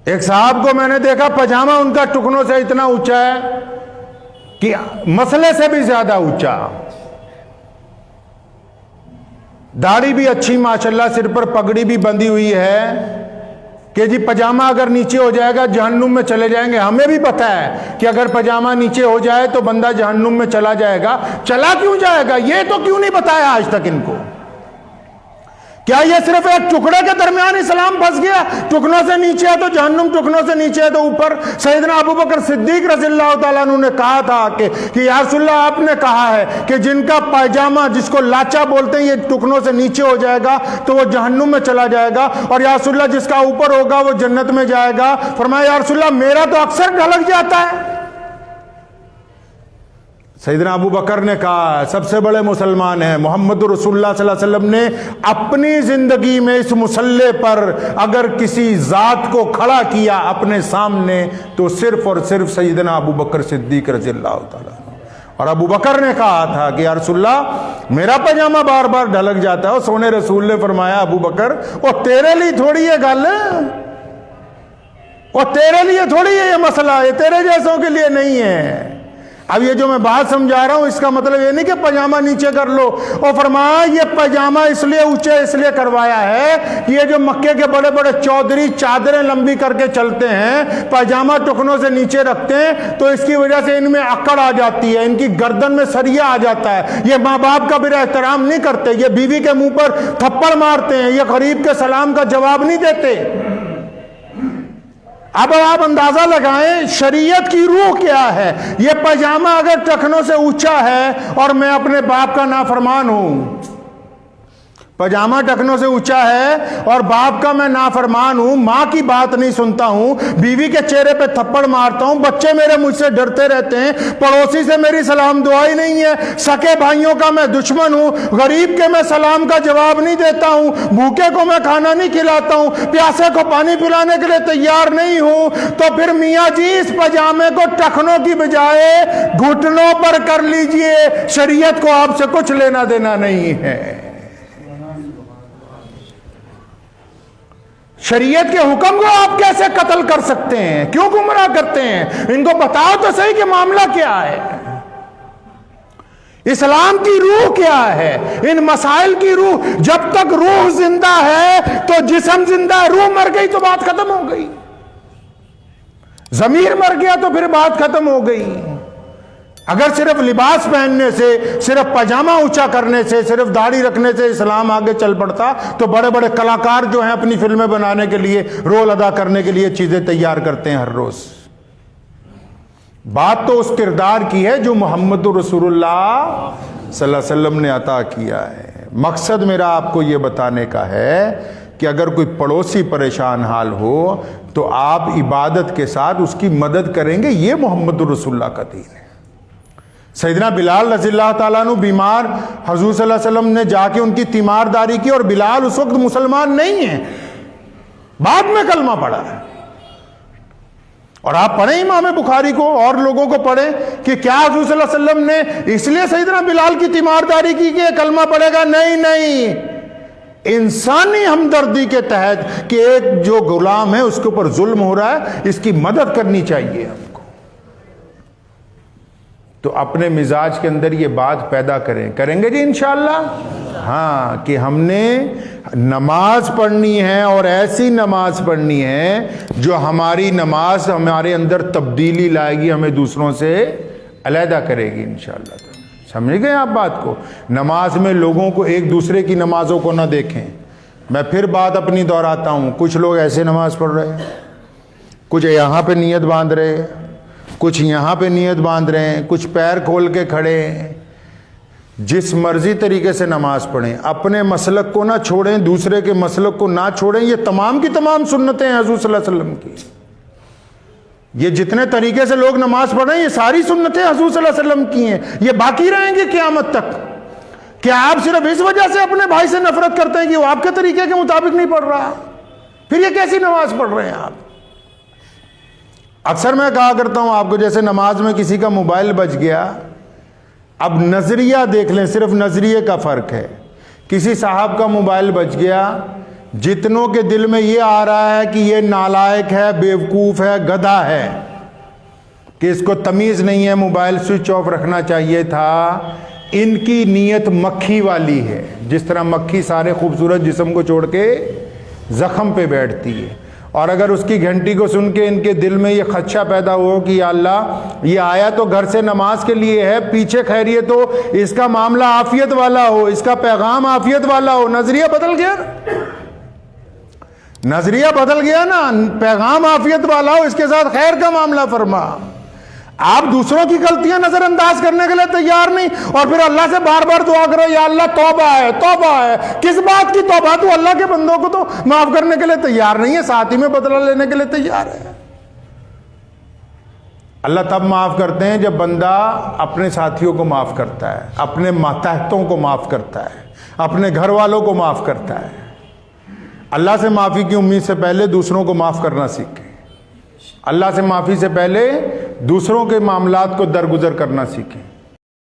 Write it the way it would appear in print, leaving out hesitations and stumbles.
एक साहब को मैंने देखा, पजामा उनका टुकनों से इतना ऊंचा है कि मसले से भी ज्यादा ऊंचा, दाढ़ी भी अच्छी माशाल्लाह, सिर पर पगड़ी भी बंधी हुई है कि जी पजामा अगर नीचे हो जाएगा जहन्नुम में चले जाएंगे। हमें भी पता है कि अगर पजामा नीचे हो जाए तो बंदा जहन्नुम में चला जाएगा। चला क्यों जाएगा ये तो क्यों नहीं बताया आज तक इनको? क्या ये सिर्फ एक टुकड़े के दरमियान इस्लाम फंस गया? टुकनों से नीचे है तो जहन्नुम, टुकनों से नीचे है तो ऊपर। सैयदना अबू बकर सिद्दीक रज़ियल्लाहु ताला अन्हु ने कहा था कि या रसूलल्लाह, आपने कहा है कि जिनका पायजामा, जिसको लाचा बोलते हैं, ये टुकनों से नीचे हो जाएगा तो वो जहन्नुम में चला जाएगा, और या रसूलल्लाह जिसका ऊपर होगा वो जन्नत में जाएगा। फरमाया या रसूलल्लाह मेरा तो अक्सर ढलक जाता है। सैयदना अबू बकर ने कहा, सबसे बड़े मुसलमान हैं मोहम्मद रसूलुल्लाह सल्लल्लाहु अलैहि वसल्लम ने अपनी जिंदगी में इस मुसल्ले पर अगर किसी जात को खड़ा किया अपने सामने तो सिर्फ और सिर्फ सैयदना अबू बकर सिद्दीक रज़ियल्लाहु ताला। और अबू बकर ने कहा था कि या रसूलल्लाह मेरा पजामा बार बार ढलक जाता है। और सोने रसूल ने फरमाया, अबू बकर वो तेरे लिए थोड़ी है गल, वो तेरे लिए थोड़ी है ये मसला, ये तेरे जैसों के लिए नहीं है। अब ये जो मैं बात समझा रहा हूं इसका मतलब ये नहीं कि पजामा नीचे कर लो। और फरमाया ये पजामा इसलिए ऊंचे इसलिए करवाया है, ये जो मक्के के बड़े बड़े चौधरी चादरें लंबी करके चलते हैं, पजामा टुकनों से नीचे रखते हैं, तो इसकी वजह से इनमें अकड़ आ जाती है, इनकी गर्दन में सरिया आ जाता है। ये माँ बाप का भी एहतराम नहीं करते, ये बीवी के मुंह पर थप्पड़ मारते हैं, ये गरीब के सलाम का जवाब नहीं देते। अब आप अंदाजा लगाएं शरीयत की रूह क्या है। यह पजामा अगर टखनों से ऊंचा है और मैं अपने बाप का नाफरमान हूं, पजामा टखनों से ऊंचा है और बाप का मैं नाफरमान हूं, मां की बात नहीं सुनता हूं, बीवी के चेहरे पे थप्पड़ मारता हूं, बच्चे मेरे मुझसे डरते रहते हैं, पड़ोसी से मेरी सलाम दुआ ही नहीं है, सके भाइयों का मैं दुश्मन हूं, गरीब के मैं सलाम का जवाब नहीं देता हूं, भूखे को मैं खाना नहीं खिलाता हूं, प्यासे को पानी पिलाने के लिए तैयार नहीं हूं, तो फिर मियाँ जी इस पजामे को टखनों की बजाय घुटनों पर कर लीजिए, शरीयत को आपसे कुछ लेना देना नहीं है। शरीयत के हुक्म को आप कैसे कत्ल कर सकते हैं? क्यों गुमराह करते हैं? इनको बताओ तो सही कि मामला क्या है, इस्लाम की रूह क्या है, इन मसाइल की रूह। जब तक रूह जिंदा है तो जिस्म जिंदा है, रूह मर गई तो बात खत्म हो गई, जमीर मर गया तो फिर बात खत्म हो गई। अगर सिर्फ लिबास पहनने से, सिर्फ पजामा ऊंचा करने से, सिर्फ दाढ़ी रखने से इस्लाम आगे चल पड़ता तो बड़े बड़े कलाकार जो हैं अपनी फिल्में बनाने के लिए, रोल अदा करने के लिए चीजें तैयार करते हैं हर रोज। बात तो उस किरदार की है जो मोहम्मद रसूलुल्लाह सल्लल्लाहु अलैहि वसल्लम ने अता किया है। मकसद मेरा आपको यह बताने का है कि अगर कोई पड़ोसी परेशान हाल हो तो आप इबादत के साथ उसकी मदद करेंगे, ये मोहम्मद रसूलुल्लाह का दीन है। सैयदना बिलाल रज़ियल्लाहु ताला अन्हु बीमार, हुज़ूर सल्लल्लाहु अलैहि वसल्लम ने जाके उनकी तीमारदारी की, और बिलाल उस वक्त मुसलमान नहीं है, बाद में कलमा पड़ा है। और आप पढ़ें इमाम बुखारी को और लोगों को पढ़ें कि क्या हुज़ूर सल्लल्लाहु अलैहि वसल्लम ने इसलिए सैयदना बिलाल की तीमारदारी की कि कलमा पड़ेगा? नहीं, इंसानी हमदर्दी के तहत कि एक जो गुलाम है उसके ऊपर जुल्म हो रहा है, इसकी मदद करनी चाहिए हमको। तो अपने मिजाज के अंदर ये बात पैदा करेंगे जी इंशाअल्लाह। हाँ, कि हमने नमाज पढ़नी है और ऐसी नमाज पढ़नी है जो हमारी नमाज हमारे अंदर तब्दीली लाएगी, हमें दूसरों से अलहदा करेगी इंशाअल्लाह। समझ गए आप बात को? नमाज में लोगों को एक दूसरे की नमाजों को ना देखें। मैं फिर बात अपनी दोहराता हूँ, कुछ लोग ऐसे नमाज पढ़ रहे हैं, कुछ यहाँ पे नियत बांध रहे हैं, कुछ यहाँ पे नियत बांध रहे हैं, कुछ पैर खोल के खड़े हैं। जिस मर्जी तरीके से नमाज पढ़ें, अपने मसलक को ना छोड़ें, दूसरे के मसलक को ना छोड़ें। ये तमाम की तमाम सुन्नतें हैं हुज़ूर सल्लल्लाहु अलैहि वसल्लम की। ये जितने तरीके से लोग नमाज पढ़ रहे हैं ये सारी सुन्नतें हुज़ूर सल्लल्लाहु अलैहि वसल्लम की हैं। ये बाकी रहेंगे क़यामत तक। क्या आप सिर्फ इस वजह से अपने भाई से नफरत करते हैं कि वो आपके तरीके के मुताबिक नहीं पढ़ रहा? फिर ये कैसी नमाज पढ़ रहे हैं आप? अक्सर मैं कहा करता हूं आपको, जैसे नमाज में किसी का मोबाइल बज गया, अब नजरिया देख लें, सिर्फ नजरिए का फर्क है। किसी साहब का मोबाइल बज गया, जितनों के दिल में ये आ रहा है कि ये नालायक है, बेवकूफ़ है, गधा है, कि इसको तमीज़ नहीं है, मोबाइल स्विच ऑफ रखना चाहिए था, इनकी नीयत मक्खी वाली है। जिस तरह मक्खी सारे खूबसूरत जिस्म को छोड़ के ज़ख्म पे बैठती है, और अगर उसकी घंटी को सुन के इनके दिल में ये खदशा पैदा हो कि या अल्लाह, ये आया तो घर से नमाज के लिए है, पीछे खैरियत हो, इसका मामला आफियत वाला हो, इसका पैगाम आफियत वाला हो, नजरिया बदल गया, नजरिया बदल गया ना, पैगाम आफियत वाला हो, इसके साथ खैर का मामला फरमा। आप दूसरों की गलतियां नजरअंदाज करने के लिए तैयार नहीं, और फिर अल्लाह से बार बार दुआ करो या अल्लाह तौबा है, तौबा है। किस बात की तौबा? तो अल्लाह के बंदों को तो माफ करने के लिए तैयार नहीं है, साथ ही में बदला लेने के लिए तैयार है। अल्लाह तब माफ करते हैं जब बंदा अपने साथियों को माफ करता है, अपने मातहतों को माफ करता है, अपने घर वालों को माफ करता है। अल्लाह से माफी की उम्मीद से पहले दूसरों को माफ करना सीखें। अल्लाह से माफ़ी से पहले दूसरों के मामलात को दरगुजर करना सीखें।